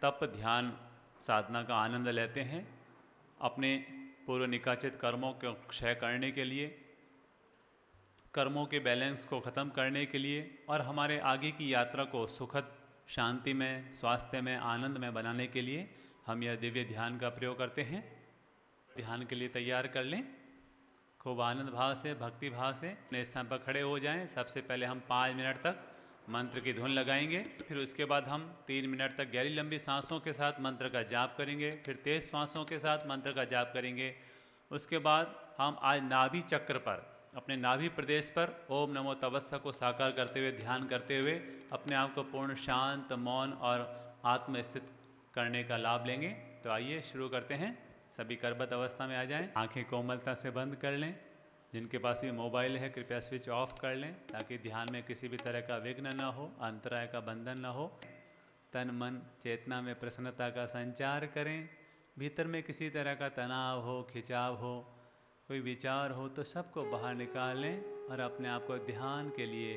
तप ध्यान साधना का आनंद लेते हैं अपने पूर्व निकाचित कर्मों को क्षय करने के लिए, कर्मों के बैलेंस को ख़त्म करने के लिए और हमारे आगे की यात्रा को सुखद, शांति में, स्वास्थ्य में, आनंद में बनाने के लिए हम यह दिव्य ध्यान का प्रयोग करते हैं। ध्यान के लिए तैयार कर लें, खूब आनंद भाव से, भक्ति भाव से अपने स्थान पर खड़े हो जाएं। सबसे पहले हम 5 मिनट तक मंत्र की धुन लगाएंगे, फिर उसके बाद हम 3 मिनट तक गहरी लंबी सांसों के साथ मंत्र का जाप करेंगे, फिर तेज सांसों के साथ मंत्र का जाप करेंगे। उसके बाद हम आज नाभि चक्र पर, अपने नाभि प्रदेश पर ओम नमो तवस्सा को साकार करते हुए, ध्यान करते हुए अपने आप को पूर्ण शांत, मौन और आत्मस्थित करने का लाभ लेंगे। तो आइए शुरू करते हैं। सभी करबद्ध अवस्था में आ जाएं, आंखें कोमलता से बंद कर लें। जिनके पास भी मोबाइल है कृपया स्विच ऑफ कर लें ताकि ध्यान में किसी भी तरह का विघ्न न हो, अंतराय का बंधन न हो। तन मन चेतना में प्रसन्नता का संचार करें। भीतर में किसी तरह का तनाव हो, खिंचाव हो, कोई विचार हो तो सबको बाहर निकालें और अपने आप को ध्यान के लिए,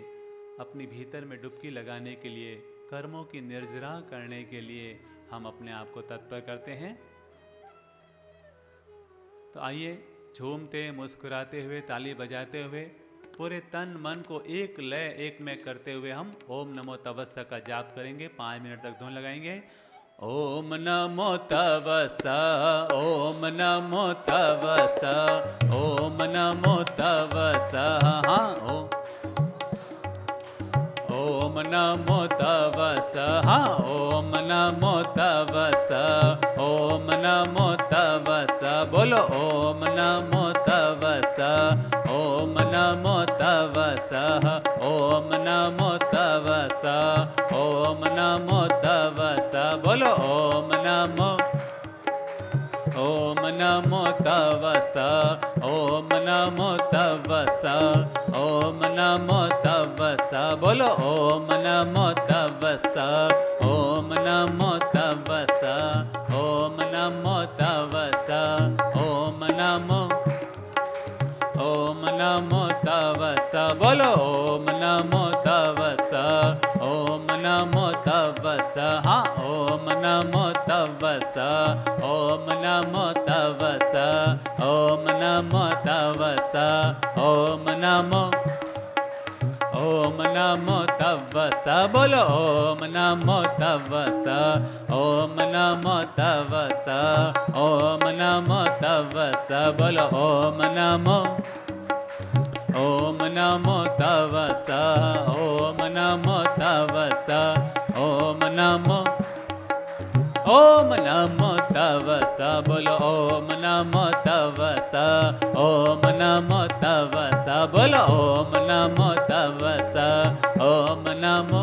अपनी भीतर में डुबकी लगाने के लिए, कर्मों की निर्जरा करने के लिए हम अपने आप को तत्पर करते हैं। तो आइए झूमते, मुस्कुराते हुए, ताली बजाते हुए, पूरे तन मन को एक लय, एक में करते हुए हम ओम नमो तवस्सा का जाप करेंगे। 5 मिनट तक धुन लगाएंगे। ओम नमो तवस्सा, ओम नमो तवस्सा, ओम नमो तवस्सा। हाँ, ओम नमो तवस्सा, हाँ, ओम नमो तवस्सा, ओम नमो तवस्सा। बोलो ओम नमो तवस्सा, ओम नमो तवस्सा, ओम नमो तवस्सा, ओम नमो तवस्सा। बोलो ओम नमो, ओम नमो तवस्सा, ओम नमो तवस्सा, ओम नमो तवस्सा। बोलो ओम नमो तवस्सा, ओम नमो तवस्सा, ओम नमो तवस्सा, ओम नमो, ओम नमो तवस्सा। बोलो ओम नमो तवस्सा, ओम नमो तवस्सा। हाँ, ओम नमो तवस्सा, ओम नमो तवस्सा, ओम नमो तवस्सा, ओम नमो, ओम नमो तवस्सा। बोलो ओम नमो तवस्सा, ओम नमो तवस्सा, ओम नमो तवस्सा। बोलो ओम नमो, ओम नमो तवस्सा, ओम नमो तवस्सा, ओम नमो, ओम नमो तवस्सा। बोलो ओम नमो तवस्सा, ओम नमो तवस्सा। बोलो ओम नमो तवस्सा, ओम नमो,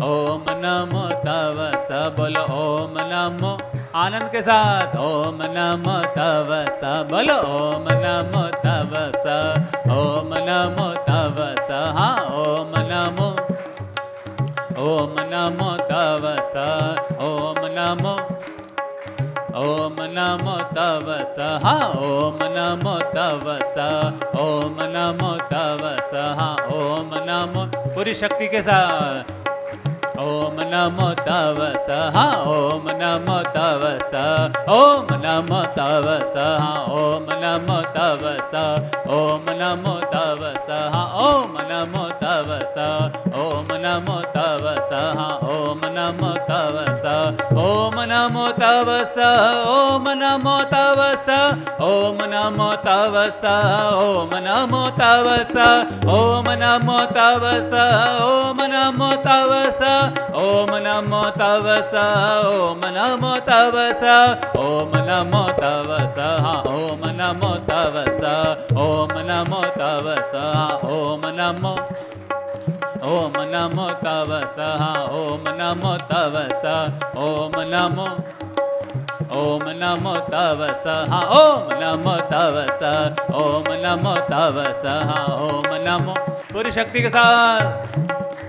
ओम नमो तवस्सा। बोलो ओम नमो, आनंद के साथ ओम नमो तवस्सा। बोलो ओम नमो तवस्सा, ओम नमो तवस्सा। हाँ, ओम नमो, ओम नमो तवस्सा, ओम नमो, ओम नमो तवस्सा। हाँ, ओम नमो तवस्सा, ओम नमो तवस्सा। हाँ, ओम नमो, पूरी शक्ति के साथ ओम नमो तवस्सा। हाँ, ओम नमो तवस्सा, ओम नमो तवस्सा। हाँ, ओम नमो तवस्सा, ओम नमो तवस्सा। हाँ, ओम नमो तवस्सा, ओम नमो तवस्सा। हाँ, ओम नमो तवस्सा, ओम नमो तवस्सा, ओम नमो तवस्सा, ओम नमो तवस्सा, ओम नमो तवस्सा, ओम नमो तवस्सा, ओम नमो तवस्सा, ओम नमो तवस्सा, ओम नमो तवस्सा, ओम नमो तवस्सा। हाँ, ओम नमो तवस्सा, ओम नमो तवस्सा। ओम नमो, ओम नमो तवस्सा। हाँ, ओम नमो तवस्सा, ओम नमो, ओम नमो तवस्सा। हाँ, ओम नमो तवस्सा, ओम नमो तवस्सा। हाँ, ओम नमो, पूरी शक्ति के साथ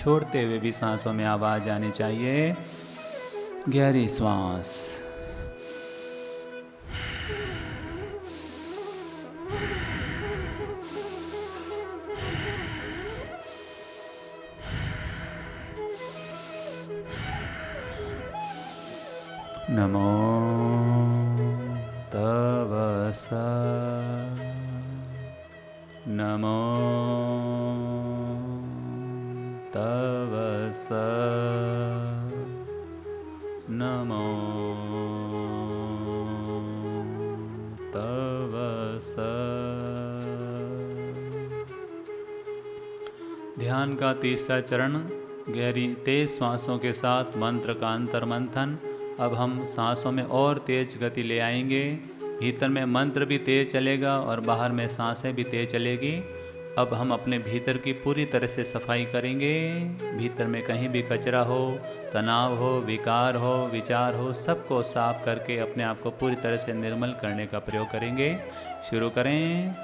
छोड़ते हुए भी सांसों में आवाज आनी चाहिए। गहरी श्वास। नमो तवस नमो तवस नमो तवस। ध्यान का तीसरा चरण, गहरी तेज श्वासों के साथ मंत्र का अंतर्मंथन। अब हम सांसों में और तेज गति ले आएंगे। भीतर में मंत्र भी तेज चलेगा और बाहर में सांसें भी तेज चलेगी। अब हम अपने भीतर की पूरी तरह से सफाई करेंगे। भीतर में कहीं भी कचरा हो, तनाव हो, विकार हो, विचार हो, सबको साफ करके अपने आप को पूरी तरह से निर्मल करने का प्रयोग करेंगे। शुरू करें।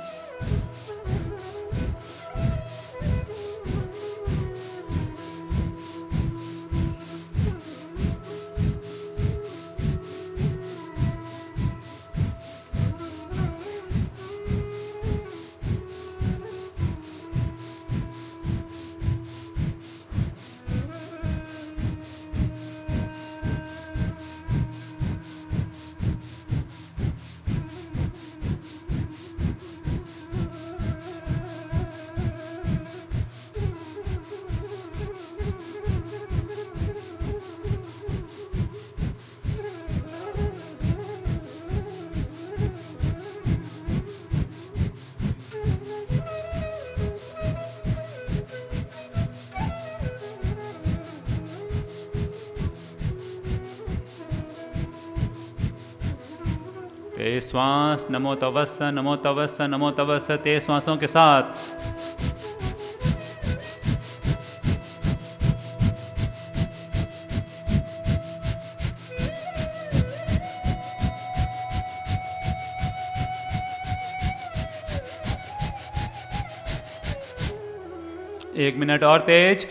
तेज श्वास। नमो तवस्स नमो तवस्स नमो तवस्स। तेज श्वासों के साथ। एक मिनट और तेज।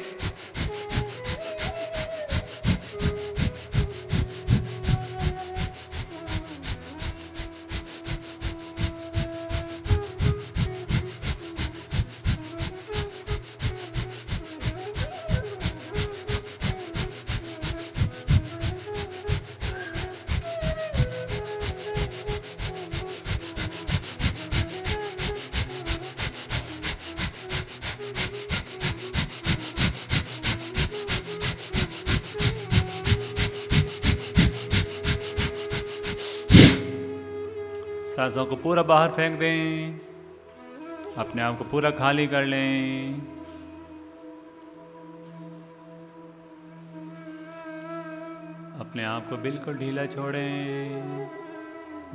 सांसों को पूरा बाहर फेंक दें। अपने आप को पूरा खाली कर लें। अपने आप को बिल्कुल ढीला छोड़ें।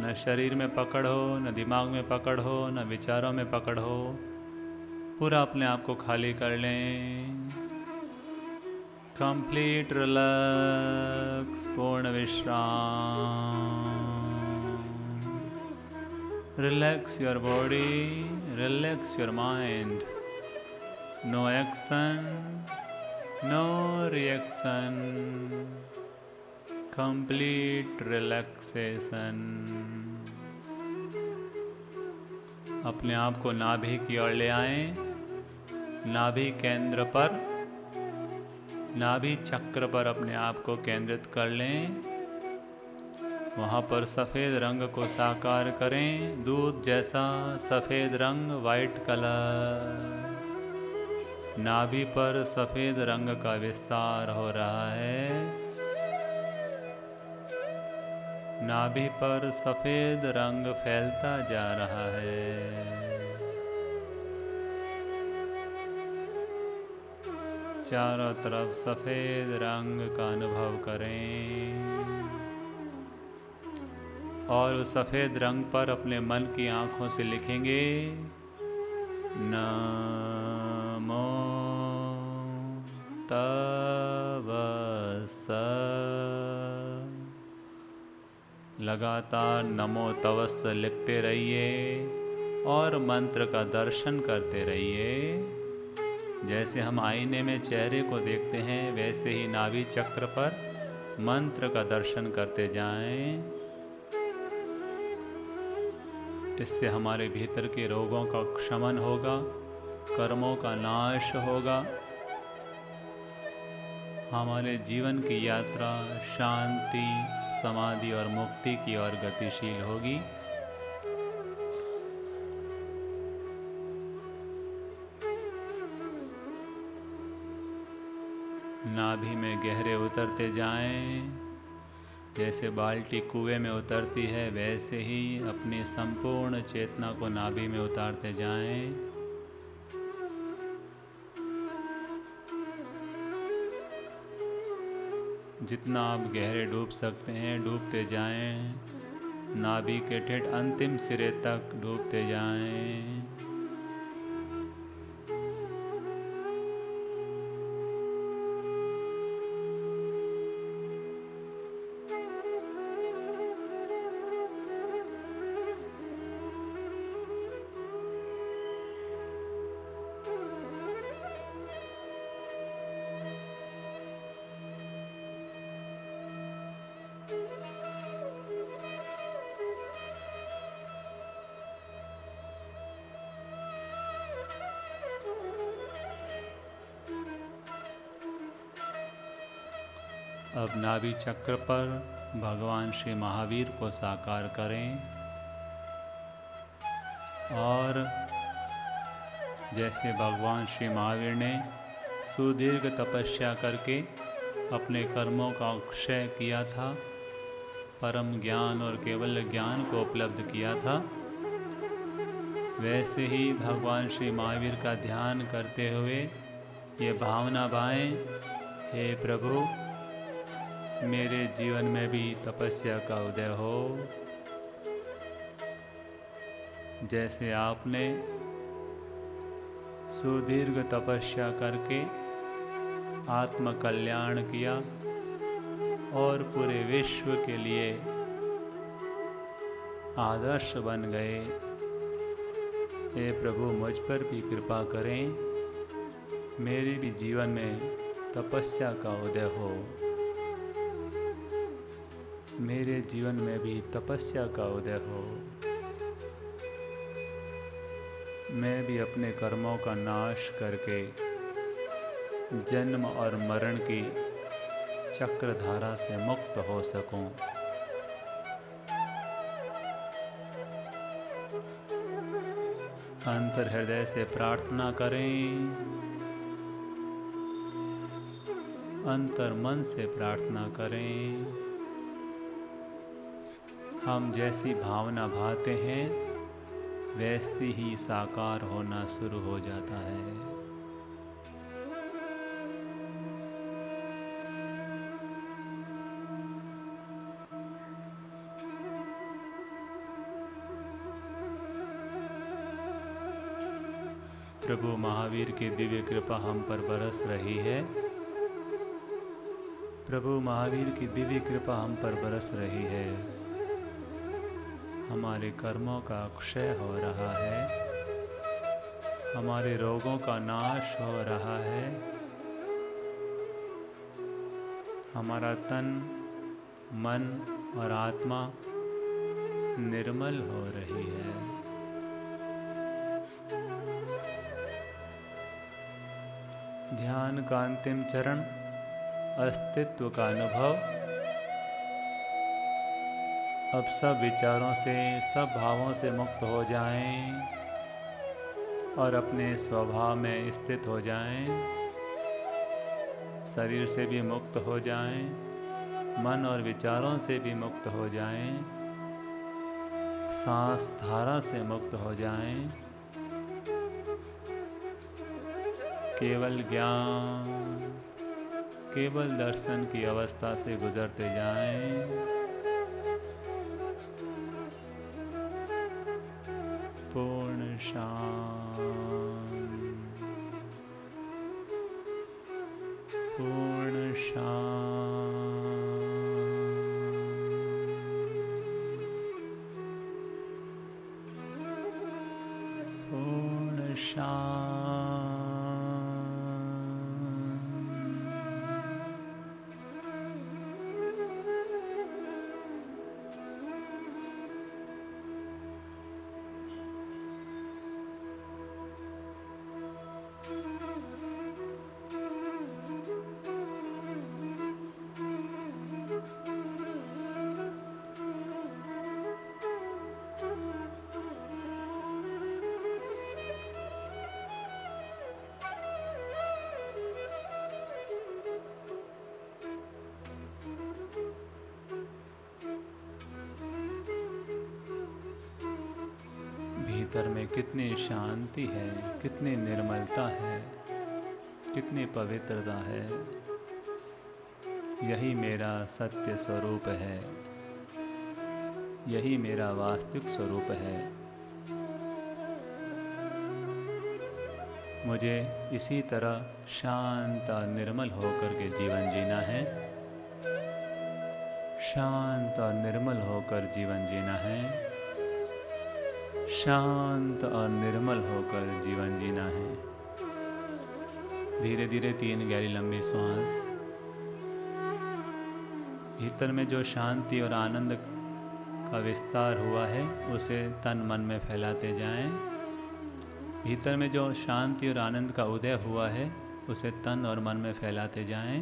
न शरीर में पकड़ हो, न दिमाग में पकड़ हो, न विचारों में पकड़ हो। पूरा अपने आप को खाली कर लें। कंप्लीट रिलैक्स, पूर्ण विश्राम। Relax your body, relax your mind. No action, no reaction. Complete relaxation. अपने आप को नाभि की ओर ले आएं। नाभि केंद्र पर, नाभि चक्र पर अपने आप को केंद्रित कर लें। वहाँ पर सफ़ेद रंग को साकार करें। दूध जैसा सफ़ेद रंग, वाइट कलर। नाभि पर सफ़ेद रंग का विस्तार हो रहा है। नाभि पर सफ़ेद रंग फैलता जा रहा है। चारों तरफ सफ़ेद रंग का अनुभव करें और उस सफ़ेद रंग पर अपने मन की आँखों से लिखेंगे नमो तवस। लगातार नमो तवस लिखते रहिए और मंत्र का दर्शन करते रहिए। जैसे हम आईने में चेहरे को देखते हैं, वैसे ही नाभि चक्र पर मंत्र का दर्शन करते जाएं। इससे हमारे भीतर के रोगों का शमन होगा, कर्मों का नाश होगा, हमारे जीवन की यात्रा शांति, समाधि और मुक्ति की ओर गतिशील होगी। नाभि में गहरे उतरते जाएं। जैसे बाल्टी कुएं में उतरती है, वैसे ही अपनी संपूर्ण चेतना को नाभि में उतारते जाएं। जितना आप गहरे डूब सकते हैं डूबते जाएं। नाभि के ठेठ अंतिम सिरे तक डूबते जाएं। अब नाभि चक्र पर भगवान श्री महावीर को साकार करें और जैसे भगवान श्री महावीर ने सुदीर्घ तपस्या करके अपने कर्मों का क्षय किया था, परम ज्ञान और केवल ज्ञान को उपलब्ध किया था, वैसे ही भगवान श्री महावीर का ध्यान करते हुए ये भावना भाएं, हे प्रभु मेरे जीवन में भी तपस्या का उदय हो। जैसे आपने सुदीर्घ तपस्या करके आत्म कल्याण किया और पूरे विश्व के लिए आदर्श बन गए, हे प्रभु मुझ पर भी कृपा करें, मेरे भी जीवन में तपस्या का उदय हो, मेरे जीवन में भी तपस्या का उदय हो, मैं भी अपने कर्मों का नाश करके जन्म और मरण की चक्रधारा से मुक्त हो सकूं। अंतर हृदय से प्रार्थना करें, अंतर मन से प्रार्थना करें। हम जैसी भावना भाते हैं वैसी ही साकार होना शुरू हो जाता है। प्रभु महावीर की दिव्य कृपा हम पर बरस रही है। प्रभु महावीर की दिव्य कृपा हम पर बरस रही है। हमारे कर्मों का क्षय हो रहा है, हमारे रोगों का नाश हो रहा है, हमारा तन, मन और आत्मा निर्मल हो रही है। ध्यान का अंतिम चरण अस्तित्व का अनुभव। अब सब विचारों से, सब भावों से मुक्त हो जाएं और अपने स्वभाव में स्थित हो जाएं। शरीर से भी मुक्त हो जाएं, मन और विचारों से भी मुक्त हो जाएं, सांस धारा से मुक्त हो जाएं। केवल ज्ञान, केवल दर्शन की अवस्था से गुजरते जाएं। पूर्ण शांति, पूर्ण शांति, पूर्ण शांति। भीतर में कितनी शांति है, कितनी निर्मलता है, कितनी पवित्रता है। यही मेरा सत्य स्वरूप है, यही मेरा वास्तविक स्वरूप है। मुझे इसी तरह शांत और निर्मल होकर के जीवन जीना है, शांत और निर्मल होकर जीवन जीना है, शांत और निर्मल होकर जीवन जीना है। धीरे धीरे 3 गहरी लंबी श्वास। भीतर में जो शांति और आनंद का विस्तार हुआ है उसे तन मन में फैलाते जाएं। भीतर में जो शांति और आनंद का उदय हुआ है उसे तन और मन में फैलाते जाएं।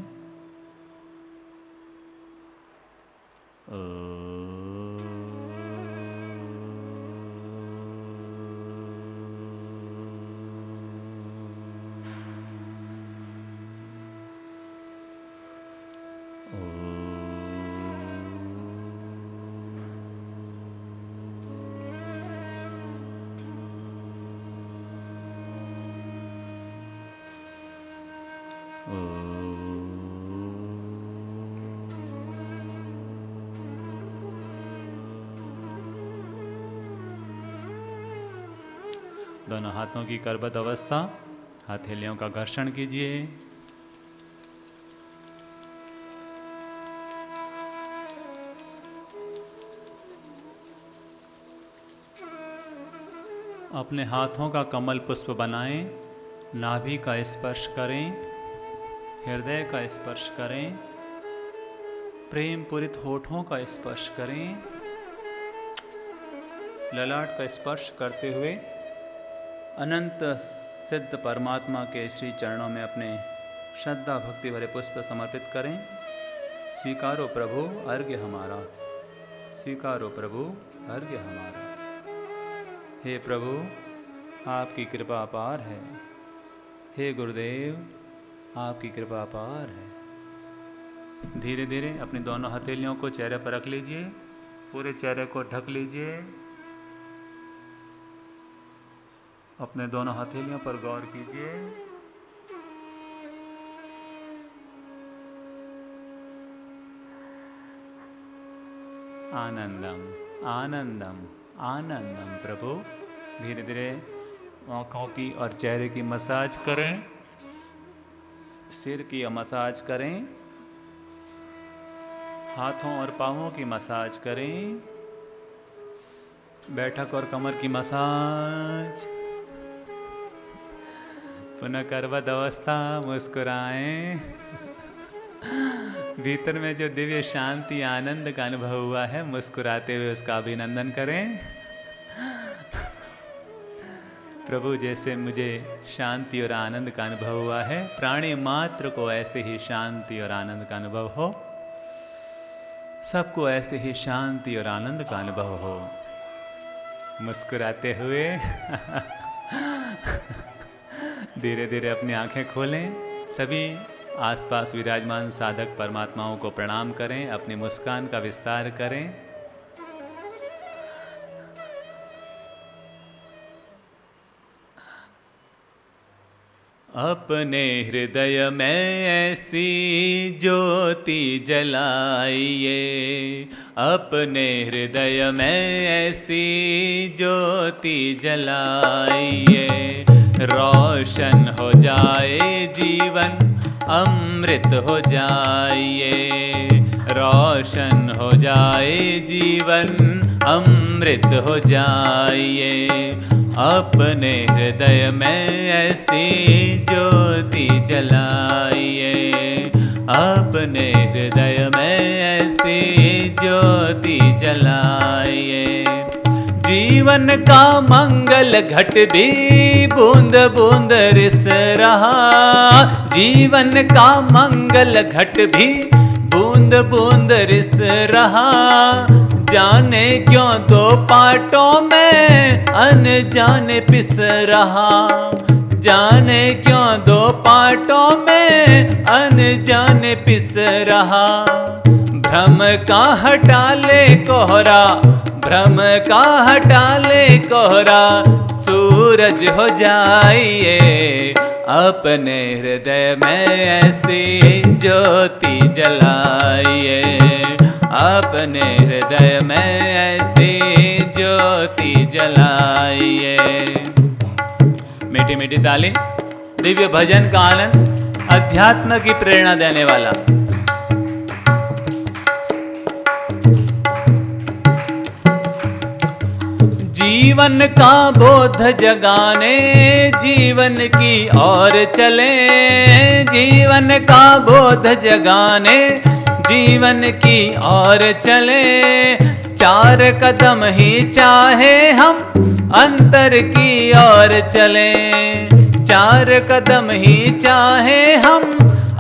दोनों हाथों की करबद्ध अवस्था, हथेलियों का घर्षण कीजिए। अपने हाथों का कमल पुष्प बनाएं, नाभि का स्पर्श करें, हृदय का स्पर्श करें, प्रेम पूरित होठों का स्पर्श करें, ललाट का स्पर्श करते हुए अनंत सिद्ध परमात्मा के श्री चरणों में अपने श्रद्धा भक्ति भरे पुष्प समर्पित करें। स्वीकारो प्रभु अर्घ्य हमारा, स्वीकारो प्रभु अर्घ्य हमारा। हे प्रभु, आपकी कृपा अपार है। हे गुरुदेव, आपकी कृपा अपार है। धीरे धीरे अपनी दोनों हथेलियों को चेहरे पर रख लीजिए, पूरे चेहरे को ढक लीजिए। अपने दोनों हथेलियों पर गौर कीजिए। आनंदम आनंदम आनंदम। प्रभु, धीरे धीरे आँखों की और चेहरे की मसाज करें, सिर की मसाज करें, हाथों और पाँवों की मसाज करें, बैठक और कमर की मसाज। पुनः करबद्ध अवस्था, मुस्कुराएं। भीतर में जो दिव्य शांति आनंद का अनुभव हुआ है, मुस्कुराते हुए उसका अभिनंदन करें। प्रभु, जैसे मुझे शांति और आनंद का अनुभव हुआ है, प्राणी मात्र को ऐसे ही शांति और आनंद का अनुभव हो, सबको ऐसे ही शांति और आनंद का अनुभव हो। मुस्कुराते हुए धीरे धीरे अपनी आंखें खोलें। सभी आसपास विराजमान साधक परमात्माओं को प्रणाम करें, अपनी मुस्कान का विस्तार करें। अपने हृदय में ऐसी ज्योति जलाइए, अपने हृदय में ऐसी ज्योति जलाइए। रोशन हो जाए जीवन, अमृत हो जाइए। रोशन हो जाए जीवन, अमृत हो जाइए। अपने हृदय में ऐसी ज्योति जलाइए, अपने हृदय में ऐसी ज्योति जलाइए। जीवन का मंगल घट भी बूंद बूंद रिस रहा, जीवन का मंगल घट भी बूंद बूंद रिस रहा। जाने क्यों दो पाटों में अनजाने पिस रहा, जाने क्यों दो पाटों में अनजाने पिस रहा। भ्रम का हटा ले कोहरा, भ्रम का हटा ले कोहरा, सूरज हो जाइए। अपने हृदय में ऐसी ज्योति जलाइए, अपने हृदय में ऐसी ज्योति जलाइए। मीठी मीठी ताली, दिव्य भजन का आनंद, अध्यात्म की प्रेरणा देने वाला। जीवन का बोध जगाने जीवन की ओर चले, जीवन का बोध जगाने जीवन की ओर चले। चार कदम ही चाहे हम अंतर की ओर चले, चार कदम ही चाहे हम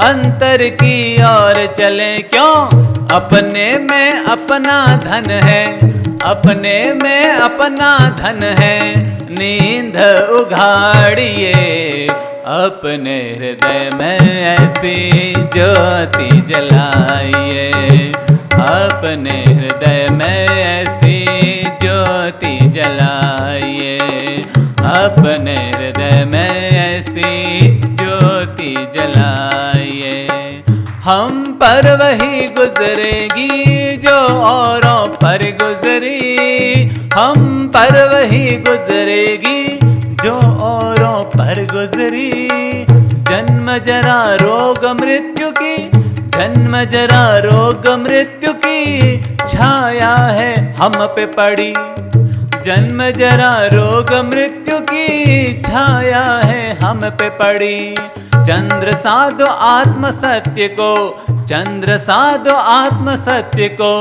अंतर की ओर चले। क्यों? अपने में अपना धन है, अपने में अपना धन है, नींद उघाड़िए। अपने हृदय में ऐसी ज्योति जलाइए, अपने हृदय में ऐसी ज्योति जलाइए, अपने हृदय में ऐसी ज्योति जलाइए। हम पर वही गुजरेगी जो औरों पर गुजरी, हम पर वही गुजरेगी जो औरों पर गुजरी। जन्म जरा रोग मृत्यु की, जन्म जरा रोग मृत्यु की छाया है हम पे पड़ी, जन्म जरा रोग मृत्यु की छाया है हम पे पड़ी। चंद्र साधो आत्म सत्य को, चंद्र साधो आत्म सत्य को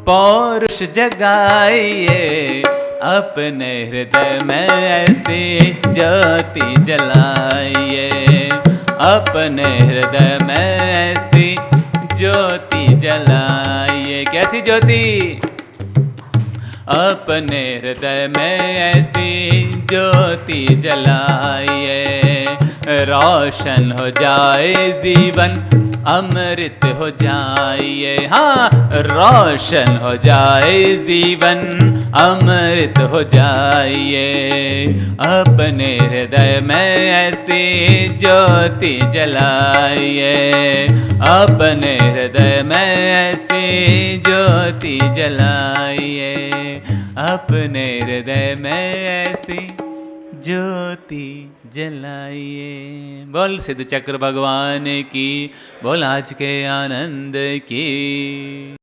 पौरुष जगाइए। अपने हृदय में ऐसी ज्योति जलाइए, अपने हृदय में ऐसी ज्योति जलाइए। कैसी ज्योति? अपने हृदय में ऐसी ज्योति जलाइए। रोशन हो जाए जीवन, अमृत हो जाइए। हाँ, रोशन हो जाए जीवन, अमृत हो जाइए। अपने हृदय में ऐसी ज्योति जलाइए, अपने हृदय में ऐसी ज्योति जलाइए, अपने हृदय में ऐसी ज्योति जलाइए। बोल सिद्ध चक्र भगवान की, बोल आज के आनंद की।